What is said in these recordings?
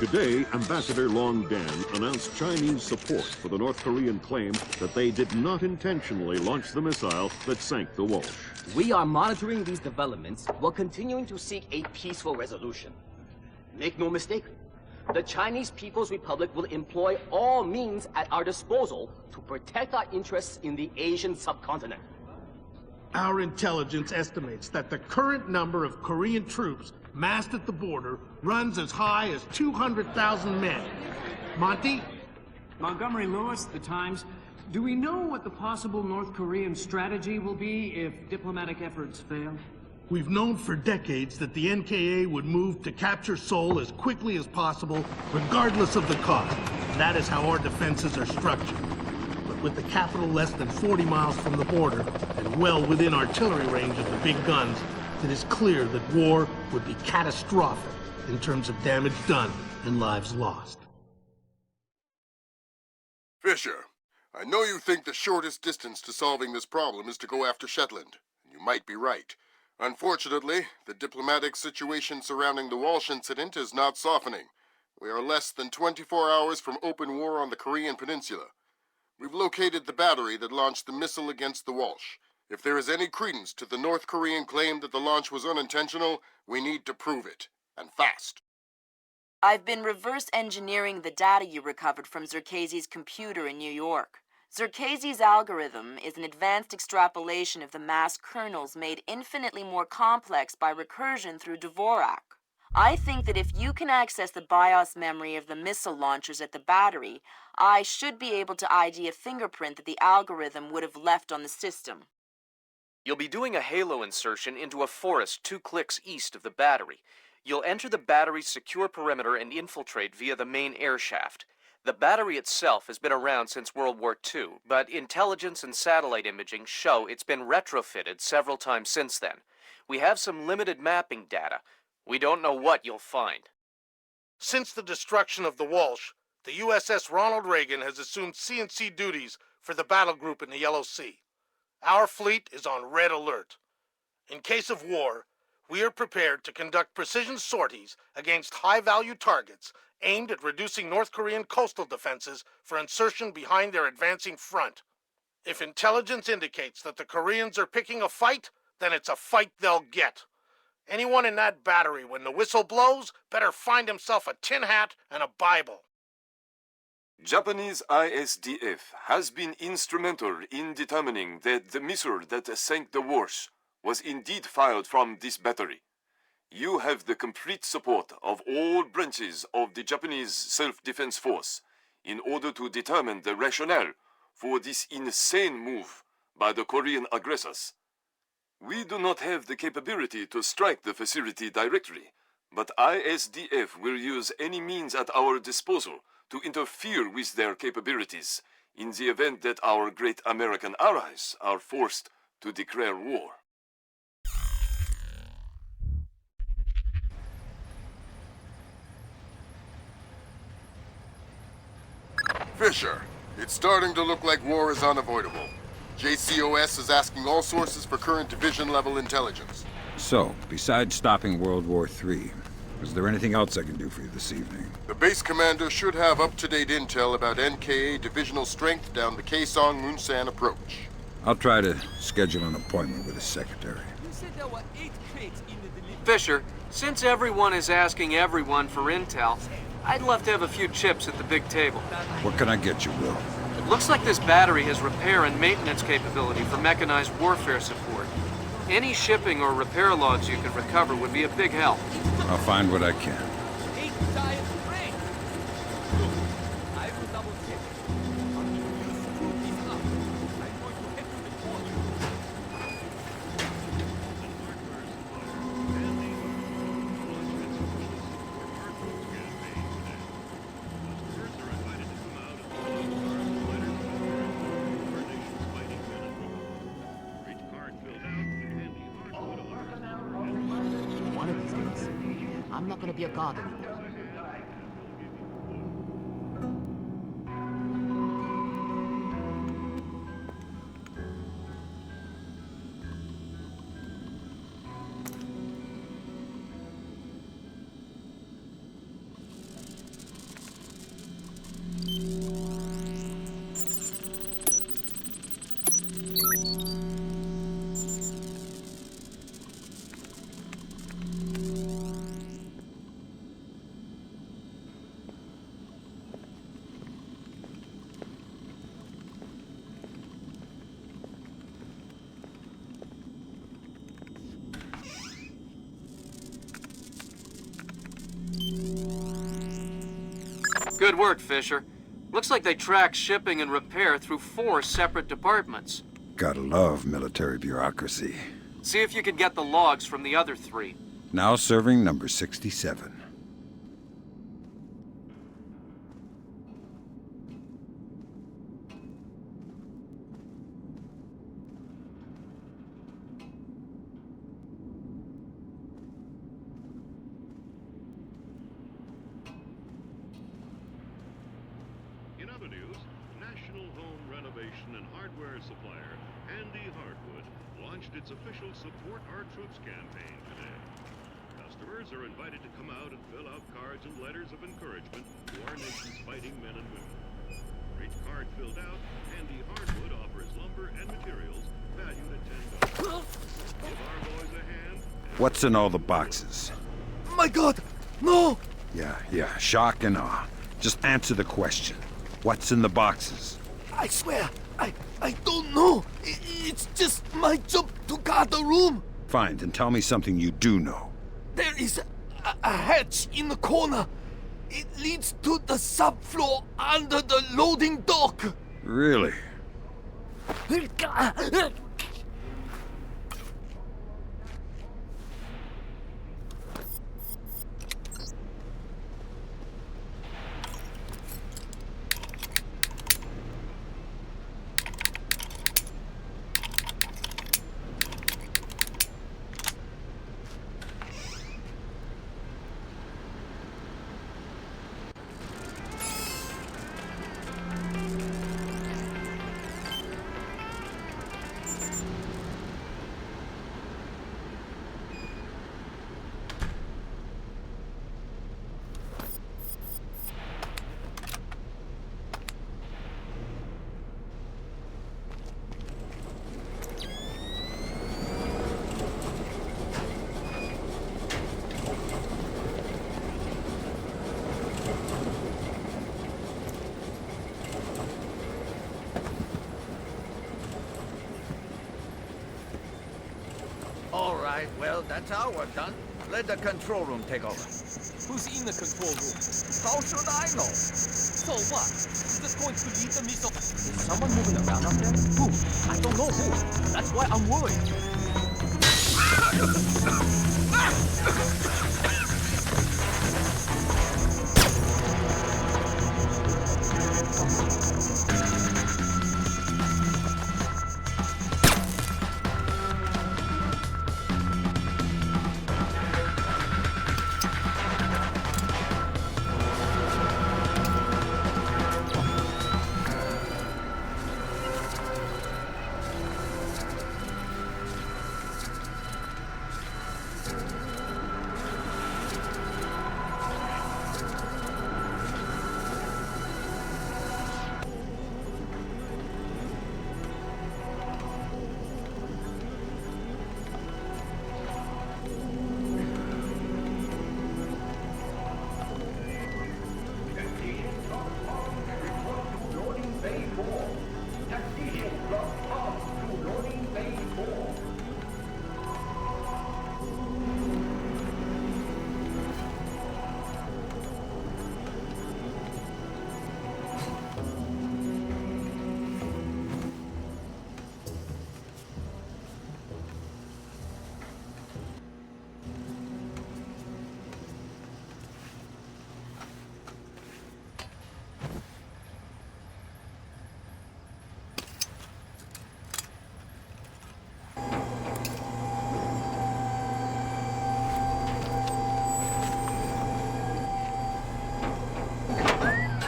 Today, Ambassador Long Dan announced Chinese support for the North Korean claim that they did not intentionally launch the missile that sank the Walsh. We are monitoring these developments while continuing to seek a peaceful resolution. Make no mistake, the Chinese People's Republic will employ all means at our disposal to protect our interests in the Asian subcontinent. Our intelligence estimates that the current number of Korean troops massed at the border runs as high as 200,000 men. Monty? Montgomery Lewis, The Times. Do we know what the possible North Korean strategy will be if diplomatic efforts fail? We've known for decades that the NKA would move to capture Seoul as quickly as possible, regardless of the cost. That is how our defenses are structured. But with the capital less than 40 miles from the border, and well within artillery range of the big guns, it is clear that war would be catastrophic in terms of damage done and lives lost. Fisher, I know you think the shortest distance to solving this problem is to go after Shetland. You might be right. Unfortunately, the diplomatic situation surrounding the Walsh incident is not softening. We are less than 24 hours from open war on the Korean Peninsula. We've located the battery that launched the missile against the Walsh. If there is any credence to the North Korean claim that the launch was unintentional, we need to prove it, and fast. I've been reverse engineering the data you recovered from Zerkezi's computer in New York. Zerkezi's algorithm is an advanced extrapolation of the mass kernels made infinitely more complex by recursion through Dvorak. I think that if you can access the BIOS memory of the missile launchers at the battery, I should be able to ID a fingerprint that the algorithm would have left on the system. You'll be doing a halo insertion into a forest 2 clicks east of the battery. You'll enter the battery's secure perimeter and infiltrate via the main air shaft. The battery itself has been around since World War II, but intelligence and satellite imaging show it's been retrofitted several times since then. We have some limited mapping data. We don't know what you'll find. Since the destruction of the Walsh, the USS Ronald Reagan has assumed C&C duties for the battle group in the Yellow Sea. Our fleet is on red alert. In case of war, we are prepared to conduct precision sorties against high-value targets aimed at reducing North Korean coastal defenses for insertion behind their advancing front. If intelligence indicates that the Koreans are picking a fight, then it's a fight they'll get. Anyone in that battery, when the whistle blows, better find himself a tin hat and a Bible. Japanese ISDF has been instrumental in determining that the missile that sank the Walsh was indeed fired from this battery. You have the complete support of all branches of the Japanese self-defense force in order to determine the rationale for this insane move by the Korean aggressors. We do not have the capability to strike the facility directly, but ISDF will use any means at our disposal to interfere with their capabilities in the event that our great American allies are forced to declare war. Fisher, it's starting to look like war is unavoidable. JCOS is asking all sources for current division-level intelligence. So, besides stopping World War III, is there anything else I can do for you this evening? The base commander should have up-to-date intel about NKA divisional strength down the Kaesong-Munsan approach. I'll try to schedule an appointment with his secretary. Fisher, since everyone is asking everyone for intel, I'd love to have a few chips at the big table. What can I get you, Will? It looks like this battery has repair and maintenance capability for mechanized warfare support. Any shipping or repair logs you could recover would be a big help. I'll find what I can. One of these days, I'm not gonna be a god anymore. Good work, Fisher. Looks like they track shipping and repair through 4 separate departments. Gotta love military bureaucracy. See if you can get the logs from the other 3. Now serving number 67. In other news, national home renovation and hardware supplier Andy Hardwood launched its official Support Our Troops campaign today. Customers are invited to come out and fill out cards and letters of encouragement to our nation's fighting men and women. For each card filled out, Andy Hardwood offers lumber and materials valued at $10. Give our boys a hand. What's in all the boxes? My God! No! Yeah, shock and awe. Just answer the question. What's in the boxes? I swear, I don't know. It's just my job to guard the room. Fine, then tell me something you do know. There is a hatch in the corner. It leads to the subfloor under the loading dock. Really? All right, well, that's our work done. Let the control room take over. Who's in the control room? How should I know? So what? Is this going to lead the missile? Is someone moving around up there? Who? I don't know who. That's why I'm worried.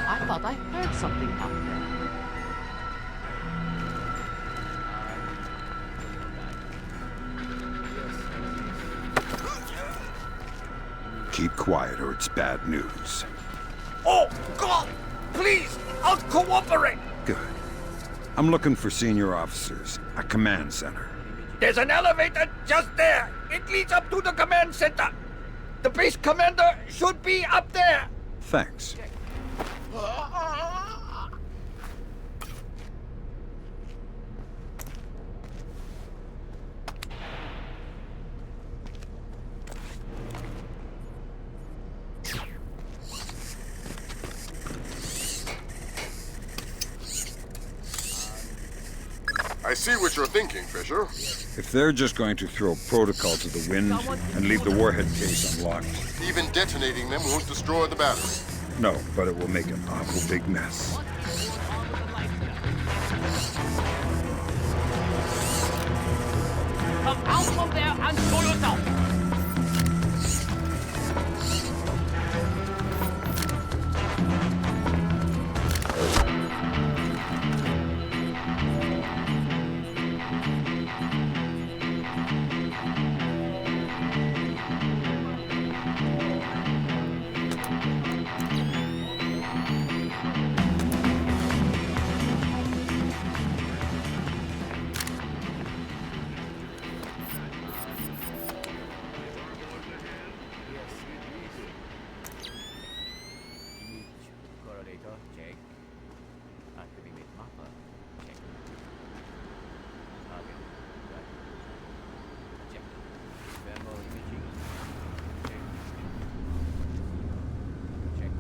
I thought I heard something out there. Keep quiet or it's bad news. Oh, God! Please, I'll cooperate. Good. I'm looking for senior officers, a command center. There's an elevator just there. It leads up to the command center. The base commander should be up there. Thanks. see what you're thinking, Fisher. If they're just going to throw protocol to the wind and leave the warhead case unlocked. Even detonating them won't destroy the battery. No, but it will make an awful big mess. Come out from there and show yourself! Correlator, check. Activate mapper, check. Target, right. Check. Thermal imaging, check. Check.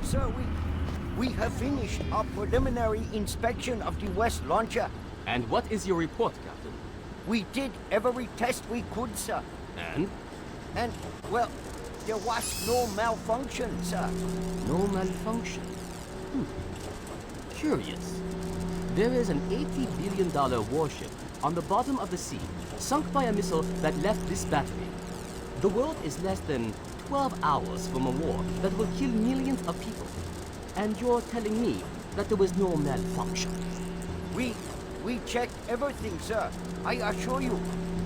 Sir, we have finished our preliminary inspection of the West launcher. And what is your report, Captain? We did every test we could, sir. And? And, well, there was no malfunction, sir. No malfunction. Curious. There is an $80 billion warship on the bottom of the sea, sunk by a missile that left this battery. The world is less than 12 hours from a war that will kill millions of people. And you're telling me that there was no malfunction? We checked everything, sir. I assure you.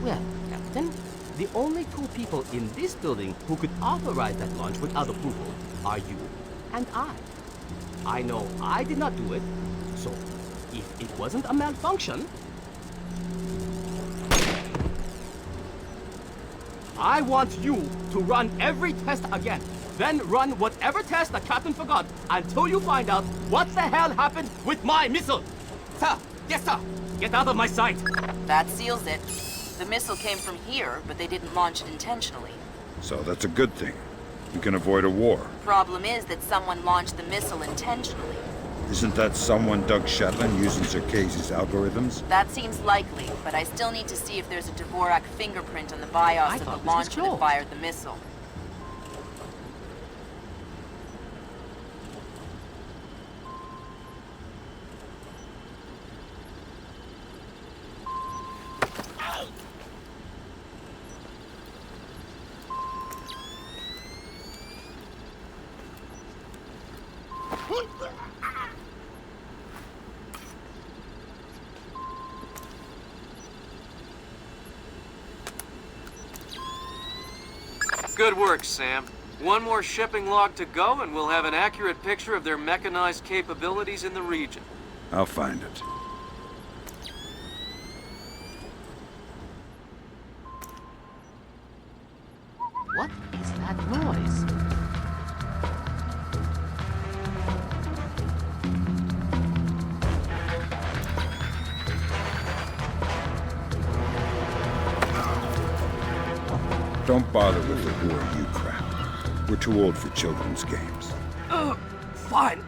Well, Captain, the only two people in this building who could authorize that launch without approval are you and I. I know I did not do it, so if it wasn't a malfunction, I want you to run every test again. Then run whatever test the captain forgot until you find out what the hell happened with my missile. Sir, yes sir, get out of my sight. That seals it. The missile came from here, but they didn't launch it intentionally. So that's a good thing. We can avoid a war. Problem is that someone launched the missile intentionally. Isn't that someone Doug Shetland using Zerkese's algorithms? That seems likely, but I still need to see if there's a Dvorak fingerprint on the BIOS of the launcher that fired the missile. Good work, Sam. One more shipping log to go, and we'll have an accurate picture of their mechanized capabilities in the region. I'll find it. What is that noise? Don't bother with the who are you crap. We're too old for children's games. Fine.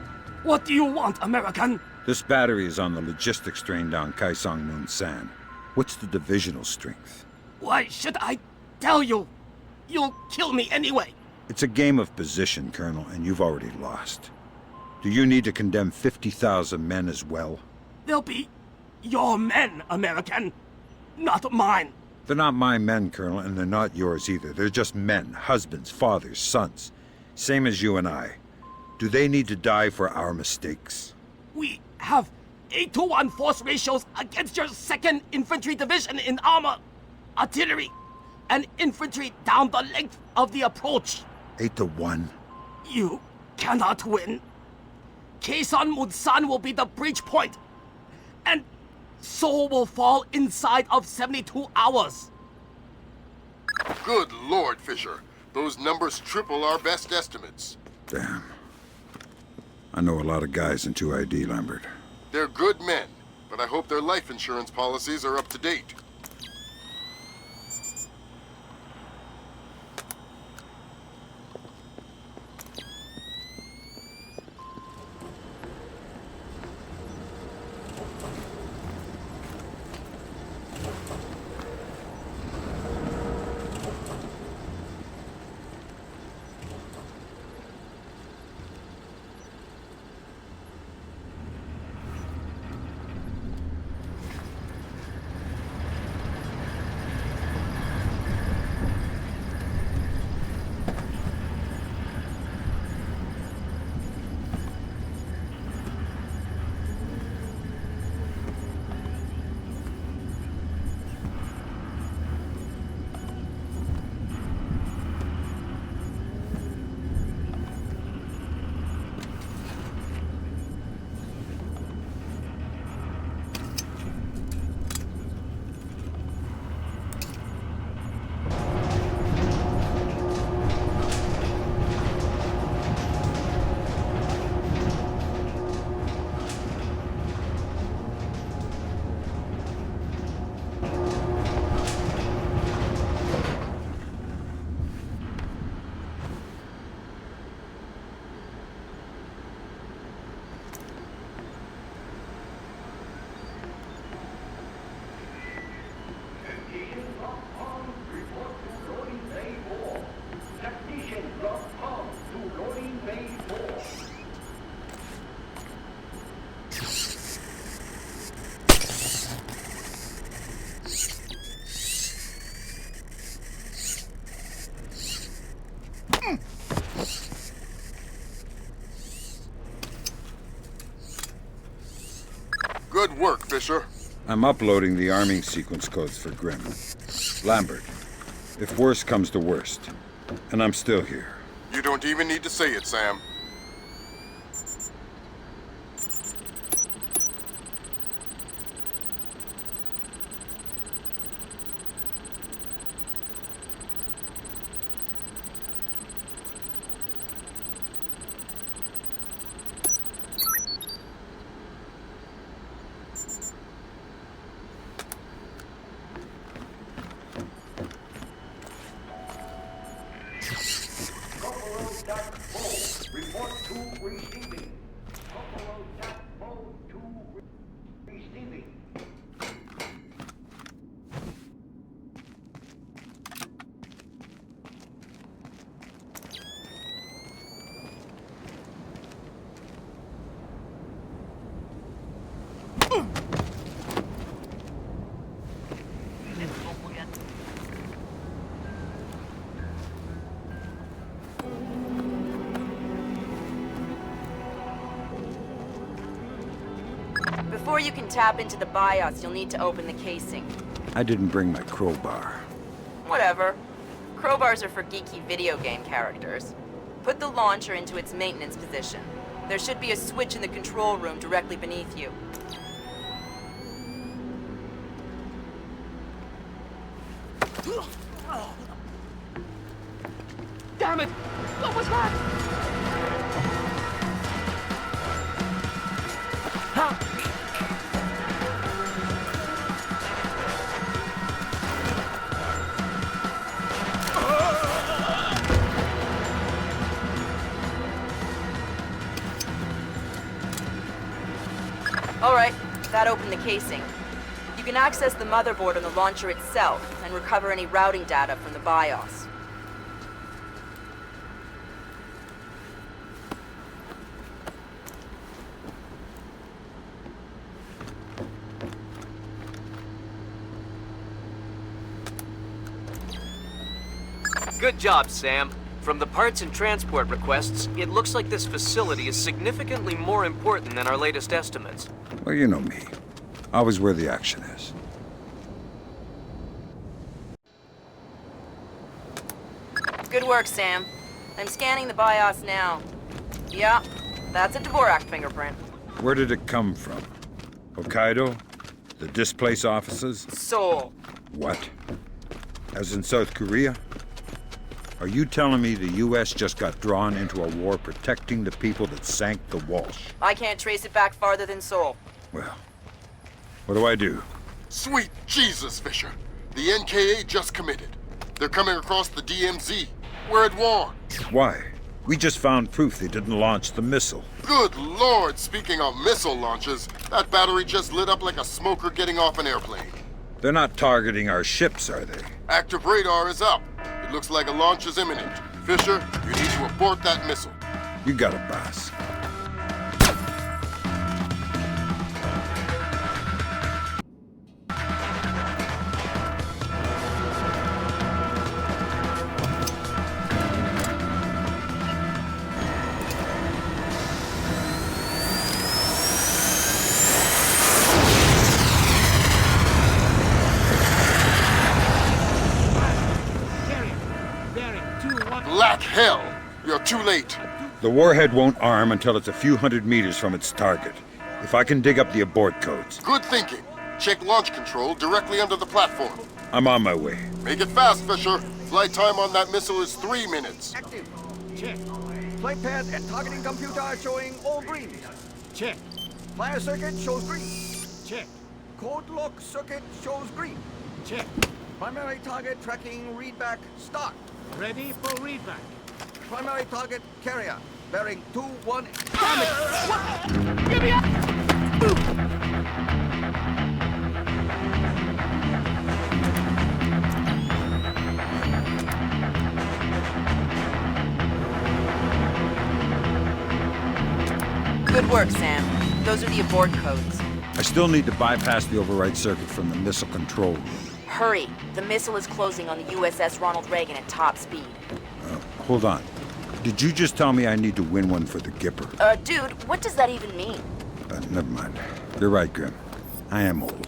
What do you want, American? This battery is on the logistics train down Kaisang Moon San. What's the divisional strength? Why should I tell you? You'll kill me anyway. It's a game of position, Colonel, and you've already lost. Do you need to condemn 50,000 men as well? They'll be your men, American. Not mine. They're not my men, Colonel, and they're not yours either. They're just men, husbands, fathers, sons. Same as you and I. Do they need to die for our mistakes? We have 8-to-1 force ratios against your 2nd Infantry Division in armor, artillery, and infantry down the length of the approach. 8-to-1? You cannot win. Kaisan Munsan will be the breach point, and Seoul will fall inside of 72 hours. Good Lord, Fisher. Those numbers triple our best estimates. Damn. I know a lot of guys in 2ID, Lambert. They're good men, but I hope their life insurance policies are up to date. Good work, Fisher. I'm uploading the arming sequence codes for Grim. Lambert, if worst comes to worst, and I'm still here. You don't even need to say it, Sam. Before you can tap into the BIOS, you'll need to open the casing. I didn't bring my crowbar. Whatever. Crowbars are for geeky video game characters. Put the launcher into its maintenance position. There should be a switch in the control room directly beneath you. Damn it! What was that? Alright, that opened the casing. You can access the motherboard on the launcher itself and recover any routing data from the BIOS. Good job, Sam. From the parts and transport requests, it looks like this facility is significantly more important than our latest estimates. Well, you know me. Always where the action is. Good work, Sam. I'm scanning the BIOS now. Yeah, that's a Dvorak fingerprint. Where did it come from? Hokkaido? The displaced offices? Seoul. What? As in South Korea? Are you telling me the U.S. just got drawn into a war protecting the people that sank the Walsh? I can't trace it back farther than Seoul. Well, what do I do? Sweet Jesus, Fisher. The NKA just committed. They're coming across the DMZ. We're at war. Why? We just found proof they didn't launch the missile. Good Lord, speaking of missile launches, that battery just lit up like a smoker getting off an airplane. They're not targeting our ships, are they? Active radar is up. It looks like a launch is imminent. Fisher, you need to abort that missile. You got it, boss. Black hell! You're too late. The warhead won't arm until it's a few hundred meters from its target. If I can dig up the abort codes. Good thinking. Check launch control directly under the platform. I'm on my way. Make it fast, Fisher. Flight time on that missile is 3 minutes. Active. Check. Flight pad and targeting computer are showing all green. Check. Flyer circuit shows green. Check. Code lock circuit shows green. Check. Primary target tracking readback start. Ready for readback. Primary target carrier. Bearing 2-1. Damn it! What? Give me up! Good work, Sam. Those are the abort codes. I still need to bypass the override circuit from the missile control room. Hurry. The missile is closing on the USS Ronald Reagan at top speed. Hold on. Did you just tell me I need to win one for the Gipper? Dude, what does that even mean? Never mind. You're right, Grim. I am old.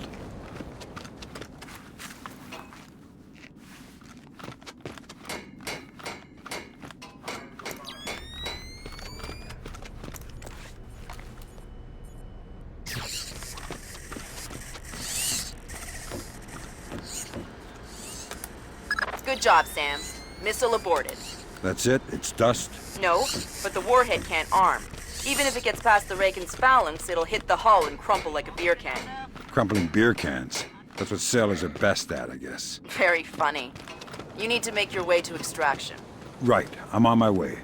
Good job, Sam. Missile aborted. That's it? It's dust? No, but the warhead can't arm. Even if it gets past the Reagan's phalanx, it'll hit the hull and crumple like a beer can. Crumpling beer cans. That's what sailors are best at, I guess. Very funny. You need to make your way to extraction. Right. I'm on my way.